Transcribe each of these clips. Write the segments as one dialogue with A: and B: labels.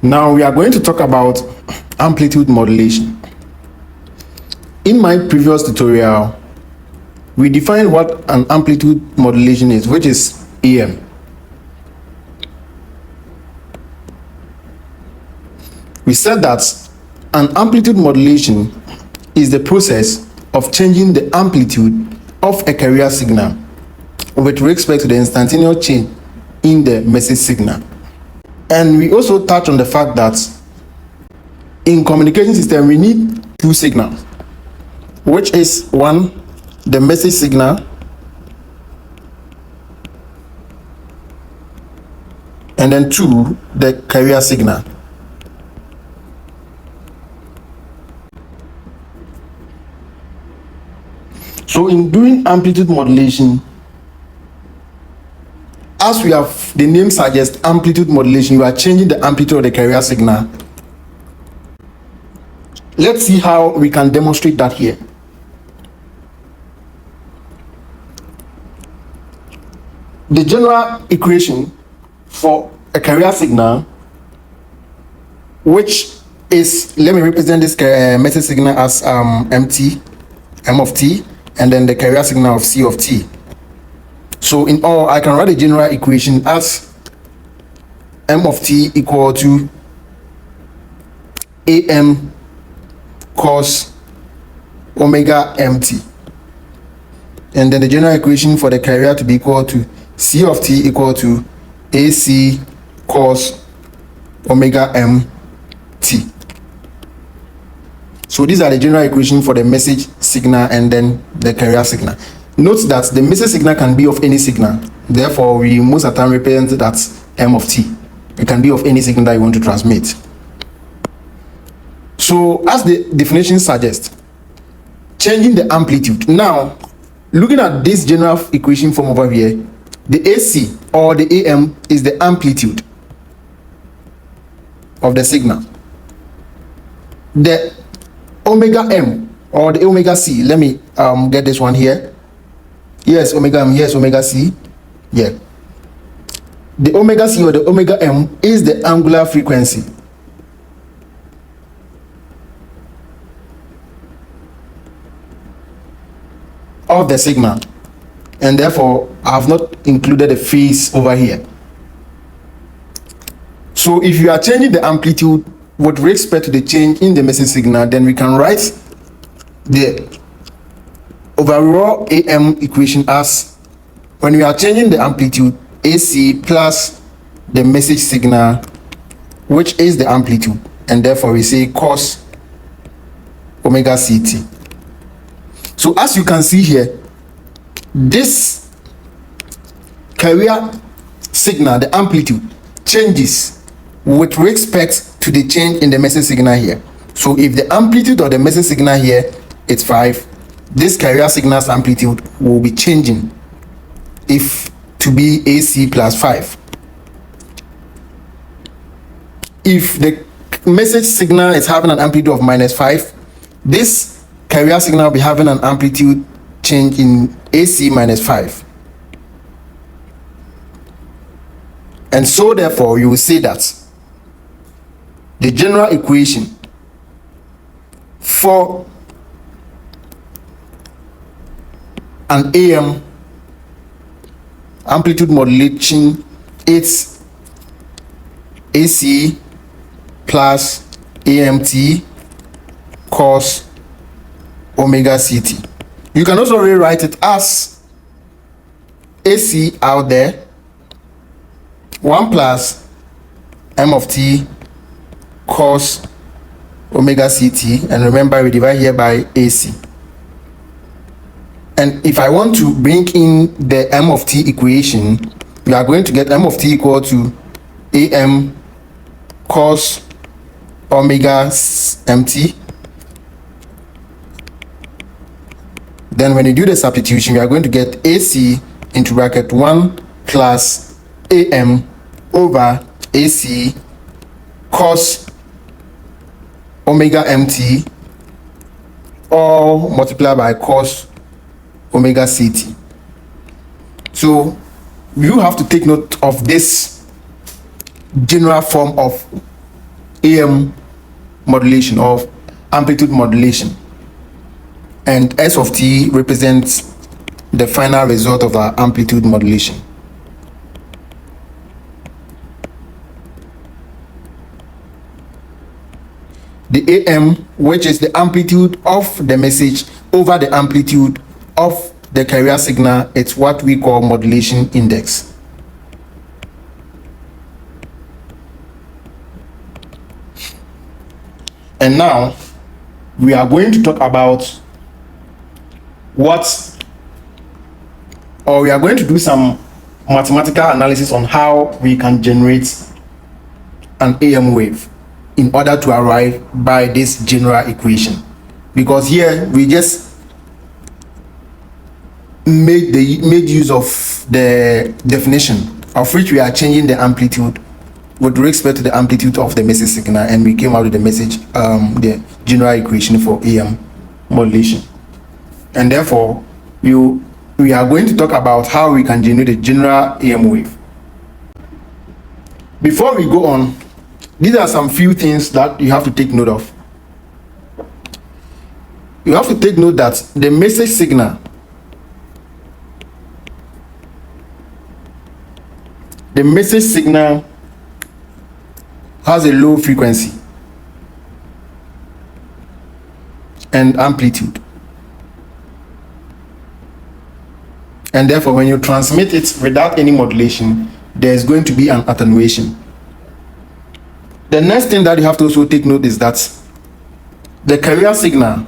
A: Now we are going to talk about amplitude modulation. In my previous tutorial, we defined what an amplitude modulation is, which is AM. We said that an amplitude modulation is the process of changing the amplitude of a carrier signal with respect to the instantaneous change in the message signal. And we also touched on the fact that in communication system we need two signals, which is one, the message signal, and then two, the carrier signal. So in doing amplitude modulation, as we have the name suggests, amplitude modulation, you are changing the amplitude of the carrier signal. Let's see how we can demonstrate that here. The general equation for a carrier signal, which is, let me represent this message signal as MT, M of t, and then the carrier signal of C of t. So in all, I can write a general equation as M of t equal to AM cos omega mt, and then the general equation for the carrier to be equal to C of t equal to AC cos omega mt. So these are the general equation for the message signal and then the carrier signal. Note that the message signal can be of any signal. Therefore, we most of the time represent that M of t. It can be of any signal that you want to transmit. So as the definition suggests, changing the amplitude. Now, looking at this general equation form over here, the AC or the AM is the amplitude of the signal. The omega M or the omega C, let me get this one here. Yes, omega M, yes, omega C. Yeah. The omega C or the omega M is the angular frequency of the signal, and therefore I have not included a phase over here. So if you are changing the amplitude with respect to the change in the message signal, then we can write the overall AM equation as, when we are changing the amplitude, AC plus the message signal, which is the amplitude, and therefore we say cos omega ct. So as you can see here, this carrier signal, the amplitude, changes with respect to the change in the message signal here. So if the amplitude of the message signal here is 5, this carrier signal's amplitude will be changing if to be AC plus 5. If the message signal is having an amplitude of -5, this carrier signal will be having an amplitude change in AC -5. And so therefore you will say that the general equation for an AM amplitude modulation, it's AC plus AMT cos omega ct. You can also rewrite it as AC out there, 1 plus M of t cos omega ct, and remember we divide here by AC. And if I want to bring in the M of t equation, we are going to get M of t equal to AM cos omega mt. Then when you do the substitution, we are going to get AC into bracket 1 plus AM over AC cos omega mt, all multiplied by cos omega ct. So you have to take note of this general form of AM modulation or amplitude modulation, and S of t represents the final result of our amplitude modulation. The AM, which is the amplitude of the message over the amplitude of the carrier signal, it's what we call modulation index. And now we are going to talk about we are going to do some mathematical analysis on how we can generate an AM wave in order to arrive by this general equation, because here we just made use of the definition of which we are changing the amplitude with respect to the amplitude of the message signal, and we came out with the message the general equation for AM modulation. And therefore we are going to talk about how we can generate a general AM wave. Before we go on, these are some few things that you have to take note of. You have to take note that the message signal, has a low frequency and amplitude, and therefore when you transmit it without any modulation, there is going to be an attenuation. The next thing that you have to also take note is that the carrier signal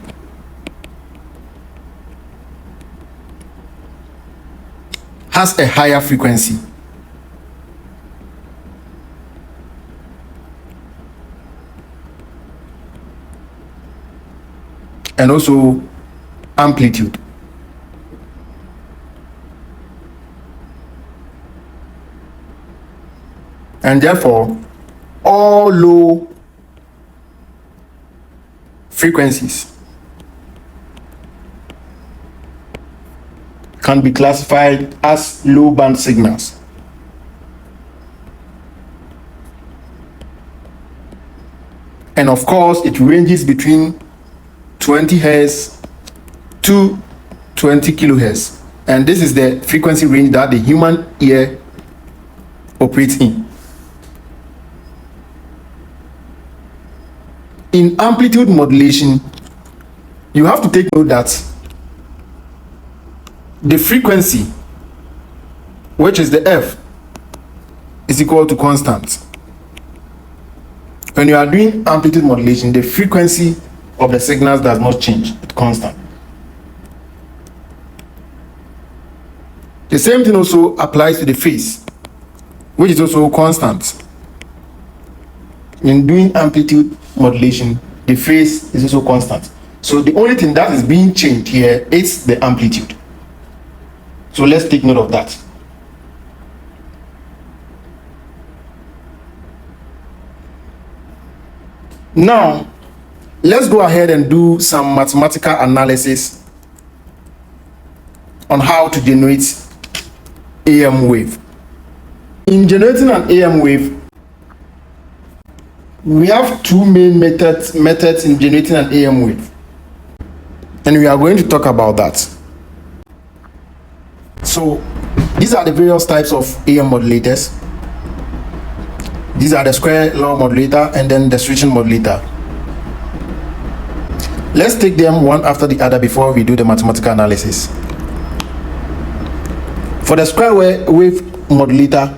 A: has a higher frequency and also amplitude. And therefore all low frequencies can be classified as low band signals. And of course it ranges between 20 Hz to 20 kilohertz, and this is the frequency range that the human ear operates in. In amplitude modulation, you have to take note that the frequency, which is the F, is equal to constant. When you are doing amplitude modulation, the frequency of the signals does not change, it's constant. The same thing also applies to the phase, which is also constant. In doing amplitude modulation, the phase is also constant. So the only thing that is being changed here is the amplitude. So let's take note of that. Now let's go ahead and do some mathematical analysis on how to generate AM wave. In generating an AM wave, we have two main methods in generating an AM wave, and we are going to talk about that. So these are the various types of AM modulators. These are the square law modulator and then the switching modulator. Let's take them one after the other before we do the mathematical analysis. For the square wave modulator,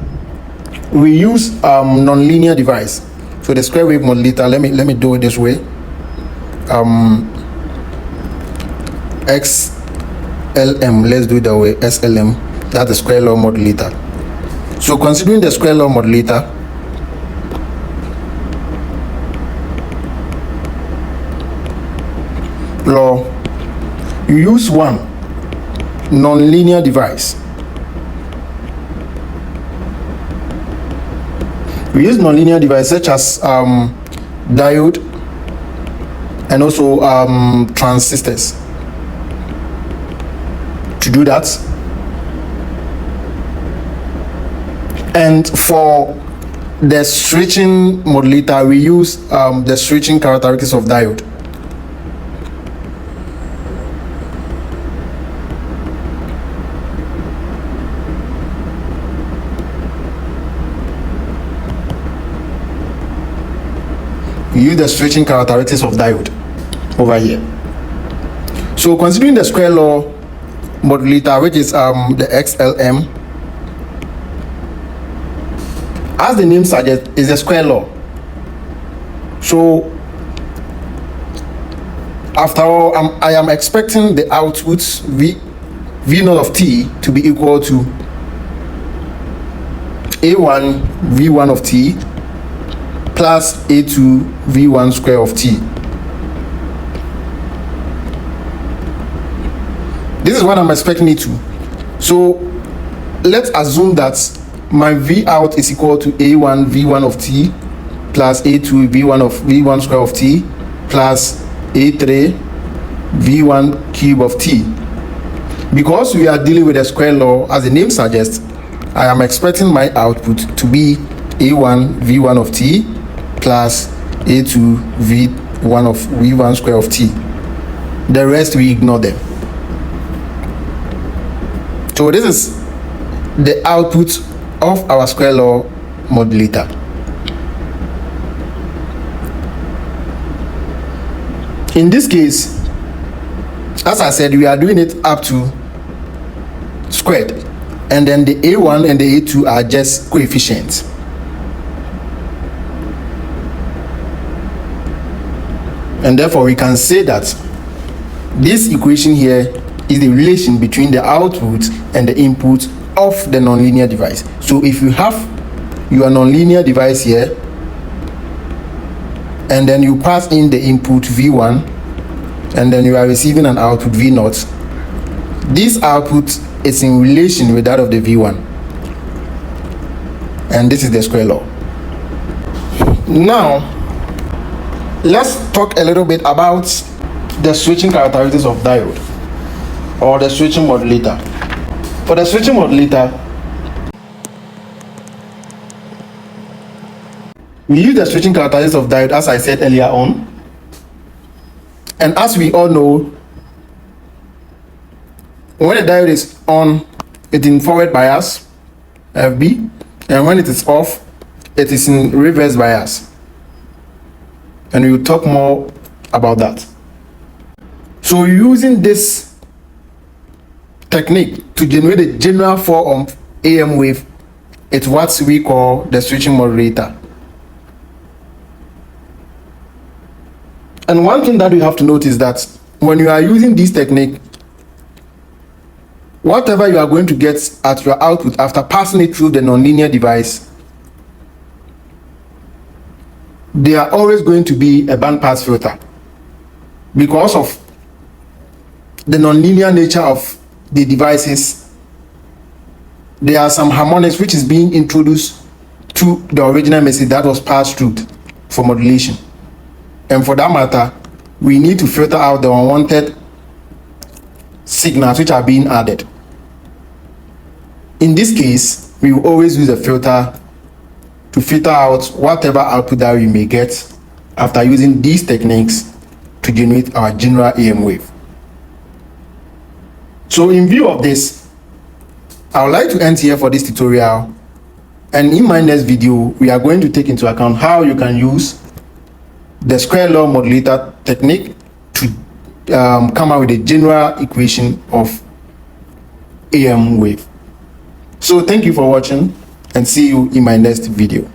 A: we use nonlinear device. So the square wave modulator, let me do it this way. XLM, let's do it that way. SLM, that's the square law modulator. So considering the square law modulator, law, you use one nonlinear device. We use nonlinear devices such as diode and also transistors to do that. And for the switching modulator, we use the switching characteristics of diode. We use the switching characteristics of diode over here. So considering the square law modulator, which is the XLM, as the name suggests, is a square law. So after all, I am expecting the output v naught of t to be equal to a1 v1 of t plus a2 v1 square of t. This is what I'm expecting it to. So let's assume that my v out is equal to a1 v1 of t plus a2 v1 square of t plus a3 v1 cube of t. Because we are dealing with a square law, as the name suggests, I am expecting my output to be a1 v1 of t plus a2 v1 square of t. The rest we ignore them. So this is the output of our square law modulator. In this case, as I said, we are doing it up to squared, and then the a1 and the a2 are just coefficients. And therefore we can say that this equation here is the relation between the output and the input of the nonlinear device. So if you have your nonlinear device here, and then you pass in the input v1, and then you are receiving an output v0, this output is in relation with that of the v1, and this is the square law. Now let's talk a little bit about the switching characteristics of diode, or the switching modulator. For the switching modulator, we use the switching characteristics of diode, as I said earlier on. And as we all know, when the diode is on, it is in forward bias, FB, and when it is off, it is in reverse bias. And we will talk more about that. So using this technique to generate a general 4 ohm AM wave, it's what we call the switching modulator. And one thing that you have to notice is that when you are using this technique, whatever you are going to get at your output after passing it through the nonlinear device, they are always going to be a bandpass filter, because of the nonlinear nature of the devices. There are some harmonics which is being introduced to the original message that was passed through for modulation, and for that matter, we need to filter out the unwanted signals which are being added. In this case, we will always use a filter to filter out whatever output that we may get after using these techniques to generate our general AM wave. So in view of this, I would like to end here for this tutorial, and in my next video we are going to take into account how you can use the square law modulator technique to come up with a general equation of AM wave. So thank you for watching, and see you in my next video.